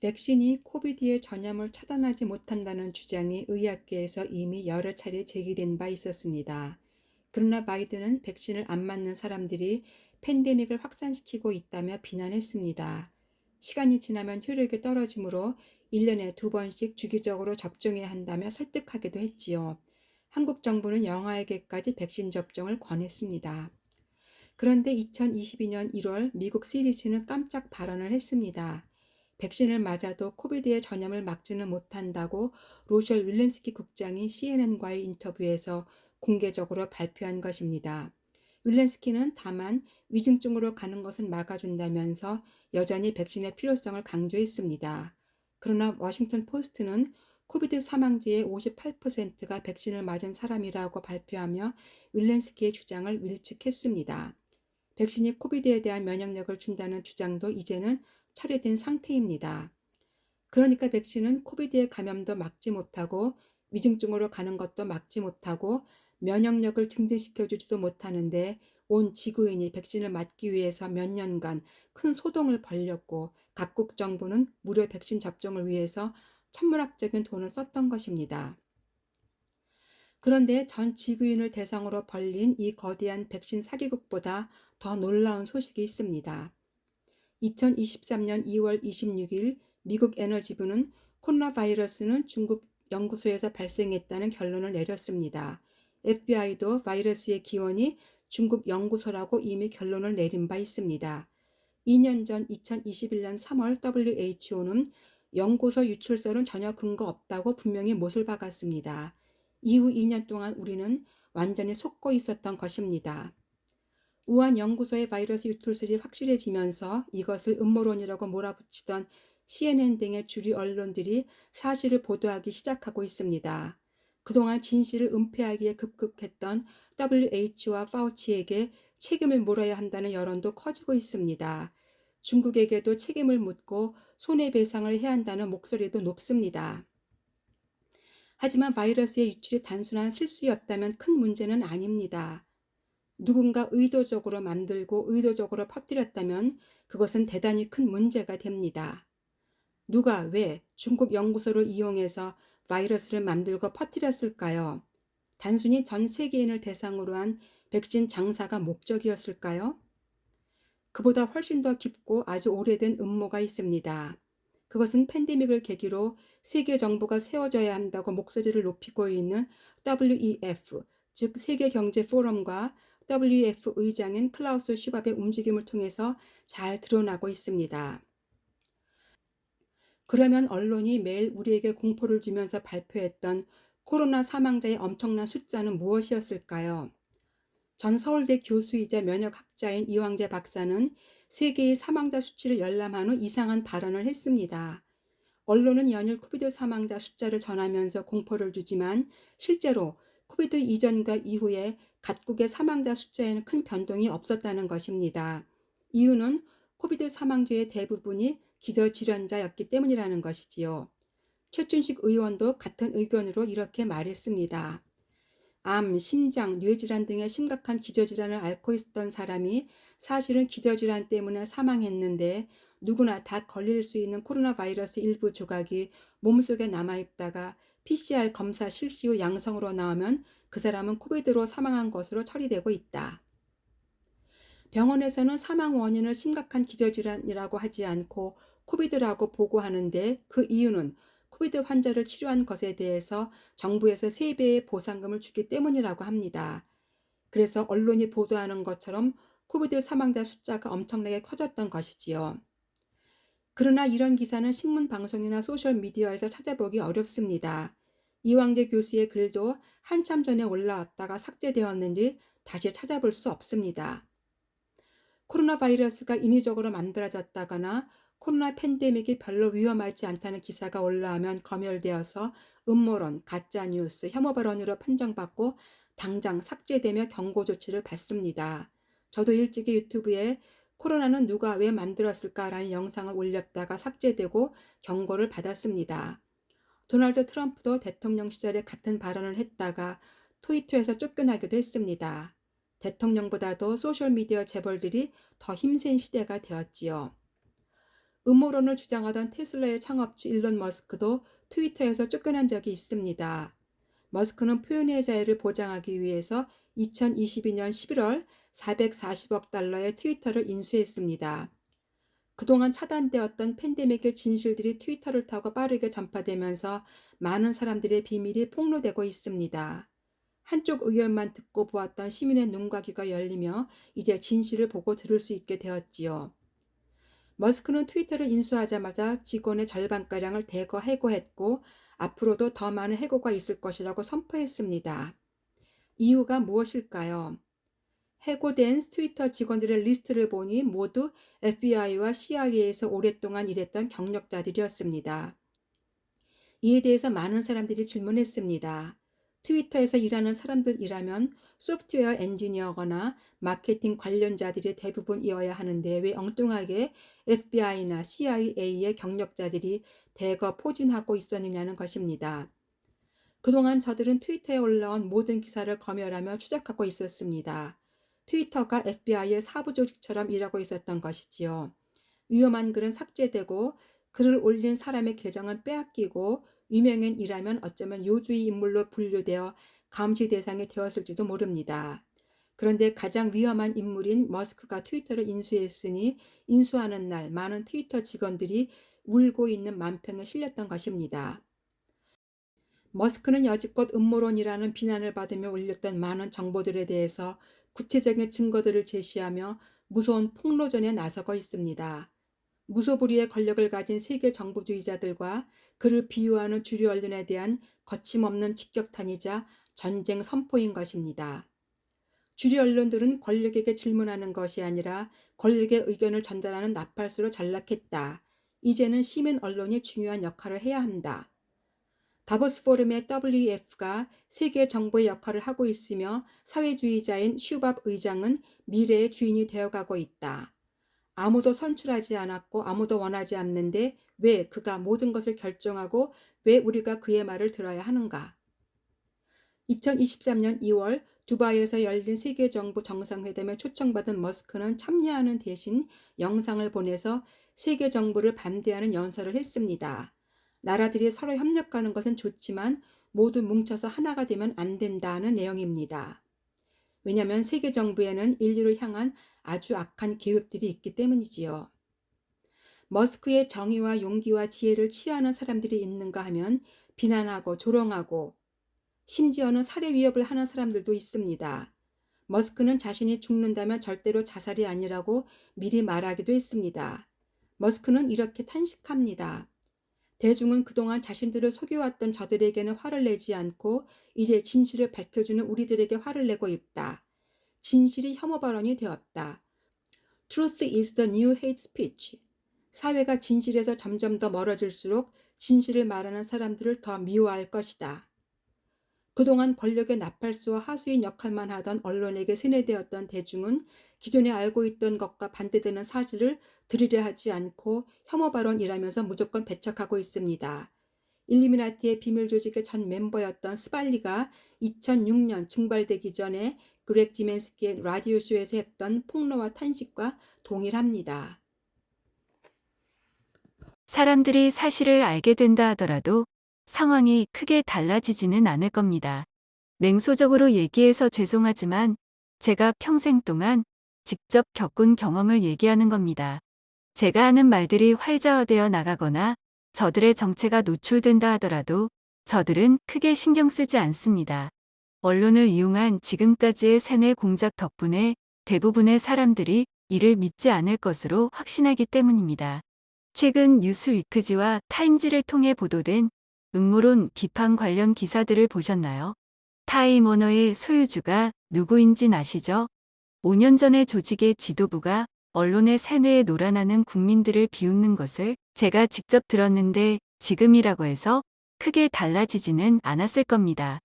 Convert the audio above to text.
백신이 코비드의 전염을 차단하지 못한다는 주장이 의학계에서 이미 여러 차례 제기된 바 있었습니다. 그러나 바이든은 백신을 안 맞는 사람들이 팬데믹을 확산시키고 있다며 비난했습니다. 시간이 지나면 효력이 떨어지므로 1년에 2번씩 주기적으로 접종해야 한다며 설득하기도 했지요. 한국 정부는 영아에게까지 백신 접종을 권했습니다. 그런데 2022년 1월 미국 CDC는 깜짝 발언을 했습니다. 백신을 맞아도 코비드의 전염을 막지는 못한다고 로셜 윌렌스키 국장이 CNN과의 인터뷰에서 공개적으로 발표한 것입니다. 윌렌스키는 다만 위중증으로 가는 것은 막아준다면서 여전히 백신의 필요성을 강조했습니다. 그러나 워싱턴 포스트는 코비드 사망자의 58%가 백신을 맞은 사람이라고 발표하며 윌렌스키의 주장을 일축했습니다. 백신이 코비드에 대한 면역력을 준다는 주장도 이제는 철회된 상태입니다. 그러니까 백신은 코비드의 감염도 막지 못하고 위중증으로 가는 것도 막지 못하고 면역력을 증진시켜주지도 못하는데 온 지구인이 백신을 맞기 위해서 몇 년간 큰 소동을 벌였고 각국 정부는 무료 백신 접종을 위해서 천문학적인 돈을 썼던 것입니다. 그런데 전 지구인을 대상으로 벌린 이 거대한 백신 사기극보다 더 놀라운 소식이 있습니다. 2023년 2월 26일 미국 에너지부는 코로나 바이러스는 중국 연구소에서 발생했다는 결론을 내렸습니다. FBI도 바이러스의 기원이 중국 연구소라고 이미 결론을 내린 바 있습니다. 2년 전 2021년 3월 WHO는 연구소 유출설은 전혀 근거 없다고 분명히 못을 박았습니다. 이후 2년 동안 우리는 완전히 속고 있었던 것입니다. 우한 연구소의 바이러스 유출설이 확실해지면서 이것을 음모론이라고 몰아붙이던 CNN 등의 주류 언론들이 사실을 보도하기 시작하고 있습니다. 그동안 진실을 은폐하기에 급급했던 WHO와 파우치에게 책임을 물어야 한다는 여론도 커지고 있습니다. 중국에게도 책임을 묻고 손해배상을 해야 한다는 목소리도 높습니다. 하지만 바이러스의 유출이 단순한 실수였다면 큰 문제는 아닙니다. 누군가 의도적으로 만들고 의도적으로 퍼뜨렸다면 그것은 대단히 큰 문제가 됩니다. 누가 왜 중국 연구소를 이용해서 바이러스를 만들고 퍼뜨렸을까요? 단순히 전 세계인을 대상으로 한 백신 장사가 목적이었을까요? 그보다 훨씬 더 깊고 아주 오래된 음모가 있습니다. 그것은 팬데믹을 계기로 세계 정부가 세워져야 한다고 목소리를 높이고 있는 WEF, 즉 세계경제포럼과 WEF 의장인 클라우스 슈밥의 움직임을 통해서 잘 드러나고 있습니다. 그러면 언론이 매일 우리에게 공포를 주면서 발표했던 코로나 사망자의 엄청난 숫자는 무엇이었을까요? 전 서울대 교수이자 면역학자인 이황재 박사는 세계의 사망자 수치를 열람한 후 이상한 발언을 했습니다. 언론은 연일 코비드 사망자 숫자를 전하면서 공포를 주지만 실제로 코비드 이전과 이후에 각국의 사망자 숫자에는 큰 변동이 없었다는 것입니다. 이유는 코비드 사망자의 대부분이 기저질환자였기 때문이라는 것이지요. 최춘식 의원도 같은 의견으로 이렇게 말했습니다. 암, 심장, 뇌질환 등의 심각한 기저질환을 앓고 있었던 사람이 사실은 기저질환 때문에 사망했는데 누구나 다 걸릴 수 있는 코로나 바이러스 일부 조각이 몸속에 남아있다가 PCR 검사 실시 후 양성으로 나오면 그 사람은 코비드로 사망한 것으로 처리되고 있다. 병원에서는 사망 원인을 심각한 기저질환이라고 하지 않고 코비드라고 보고하는데 그 이유는 코비드 환자를 치료한 것에 대해서 정부에서 3배의 보상금을 주기 때문이라고 합니다. 그래서 언론이 보도하는 것처럼 코비드 사망자 숫자가 엄청나게 커졌던 것이지요. 그러나 이런 기사는 신문 방송이나 소셜미디어에서 찾아보기 어렵습니다. 이황재 교수의 글도 한참 전에 올라왔다가 삭제되었는지 다시 찾아볼 수 없습니다. 코로나 바이러스가 인위적으로 만들어졌다거나 코로나 팬데믹이 별로 위험하지 않다는 기사가 올라오면 검열되어서 음모론, 가짜뉴스, 혐오 발언으로 판정받고 당장 삭제되며 경고 조치를 받습니다. 저도 일찍이 유튜브에 코로나는 누가 왜 만들었을까라는 영상을 올렸다가 삭제되고 경고를 받았습니다. 도널드 트럼프도 대통령 시절에 같은 발언을 했다가 트위터에서 쫓겨나기도 했습니다. 대통령보다도 소셜미디어 재벌들이 더 힘센 시대가 되었지요. 음모론을 주장하던 테슬라의 창업주 일론 머스크도 트위터에서 쫓겨난 적이 있습니다. 머스크는 표현의 자유를 보장하기 위해서 2022년 11월 440억 달러의 트위터를 인수했습니다. 그동안 차단되었던 팬데믹의 진실들이 트위터를 타고 빠르게 전파되면서 많은 사람들의 비밀이 폭로되고 있습니다. 한쪽 의견만 듣고 보았던 시민의 눈과 귀가 열리며 이제 진실을 보고 들을 수 있게 되었지요. 머스크는 트위터를 인수하자마자 직원의 절반가량을 대거 해고했고 앞으로도 더 많은 해고가 있을 것이라고 선포했습니다. 이유가 무엇일까요? 해고된 트위터 직원들의 리스트를 보니 모두 FBI와 CIA에서 오랫동안 일했던 경력자들이었습니다. 이에 대해서 많은 사람들이 질문했습니다. 트위터에서 일하는 사람들이라면 소프트웨어 엔지니어거나 마케팅 관련자들이 대부분이어야 하는데 왜 엉뚱하게 FBI나 CIA의 경력자들이 대거 포진하고 있었느냐는 것입니다. 그동안 저들은 트위터에 올라온 모든 기사를 검열하며 추적하고 있었습니다. 트위터가 FBI의 사부 조직처럼 일하고 있었던 것이지요. 위험한 글은 삭제되고 글을 올린 사람의 계정은 빼앗기고 유명인이라면 어쩌면 요주의 인물로 분류되어 감시 대상이 되었을지도 모릅니다. 그런데 가장 위험한 인물인 머스크가 트위터를 인수했으니 인수하는 날 많은 트위터 직원들이 울고 있는 만평에 실렸던 것입니다. 머스크는 여지껏 음모론이라는 비난을 받으며 올렸던 많은 정보들에 대해서 구체적인 증거들을 제시하며 무서운 폭로전에 나서고 있습니다. 무소불위의 권력을 가진 세계 정부주의자들과 그를 비유하는 주류 언론에 대한 거침없는 직격탄이자 전쟁 선포인 것입니다. 주류 언론들은 권력에게 질문하는 것이 아니라 권력의 의견을 전달하는 나팔수로 전락했다. 이제는 시민 언론이 중요한 역할을 해야 한다. 다보스 포럼의 WEF가 세계 정부의 역할을 하고 있으며 사회주의자인 슈밥 의장은 미래의 주인이 되어가고 있다. 아무도 선출하지 않았고 아무도 원하지 않는데 왜 그가 모든 것을 결정하고 왜 우리가 그의 말을 들어야 하는가? 2023년 2월 두바이에서 열린 세계정부 정상회담에 초청받은 머스크는 참여하는 대신 영상을 보내서 세계정부를 반대하는 연설을 했습니다. 나라들이 서로 협력하는 것은 좋지만 모두 뭉쳐서 하나가 되면 안 된다는 내용입니다. 왜냐하면 세계정부에는 인류를 향한 아주 악한 계획들이 있기 때문이지요. 머스크의 정의와 용기와 지혜를 취하는 사람들이 있는가 하면 비난하고 조롱하고 심지어는 살해 위협을 하는 사람들도 있습니다. 머스크는 자신이 죽는다면 절대로 자살이 아니라고 미리 말하기도 했습니다. 머스크는 이렇게 탄식합니다. 대중은 그동안 자신들을 속여왔던 저들에게는 화를 내지 않고 이제 진실을 밝혀주는 우리들에게 화를 내고 있다. 진실이 혐오 발언이 되었다. Truth is the new hate speech. 사회가 진실에서 점점 더 멀어질수록 진실을 말하는 사람들을 더 미워할 것이다. 그동안 권력의 나팔수와 하수인 역할만 하던 언론에게 세뇌되었던 대중은 기존에 알고 있던 것과 반대되는 사실을 들으려 하지 않고 혐오 발언이라면서 무조건 배척하고 있습니다. 일루미나티의 비밀 조직의 전 멤버였던 스발리가 2006년 증발되기 전에 그렉 지멘스키의 라디오쇼에서 했던 폭로와 탄식과 동일합니다. 사람들이 사실을 알게 된다 하더라도 상황이 크게 달라지지는 않을 겁니다. 냉소적으로 얘기해서 죄송하지만 제가 평생 동안 직접 겪은 경험을 얘기하는 겁니다. 제가 하는 말들이 활자화되어 나가거나 저들의 정체가 노출된다 하더라도 저들은 크게 신경 쓰지 않습니다. 언론을 이용한 지금까지의 세뇌 공작 덕분에 대부분의 사람들이 이를 믿지 않을 것으로 확신하기 때문입니다. 최근 뉴스위크지와 타임지를 통해 보도된 음모론 비판 관련 기사들을 보셨나요? 타임워너의 소유주가 누구인진 아시죠? 5년 전에 조직의 지도부가 언론의 세뇌에 놀아나는 국민들을 비웃는 것을 제가 직접 들었는데 지금이라고 해서 크게 달라지지는 않았을 겁니다.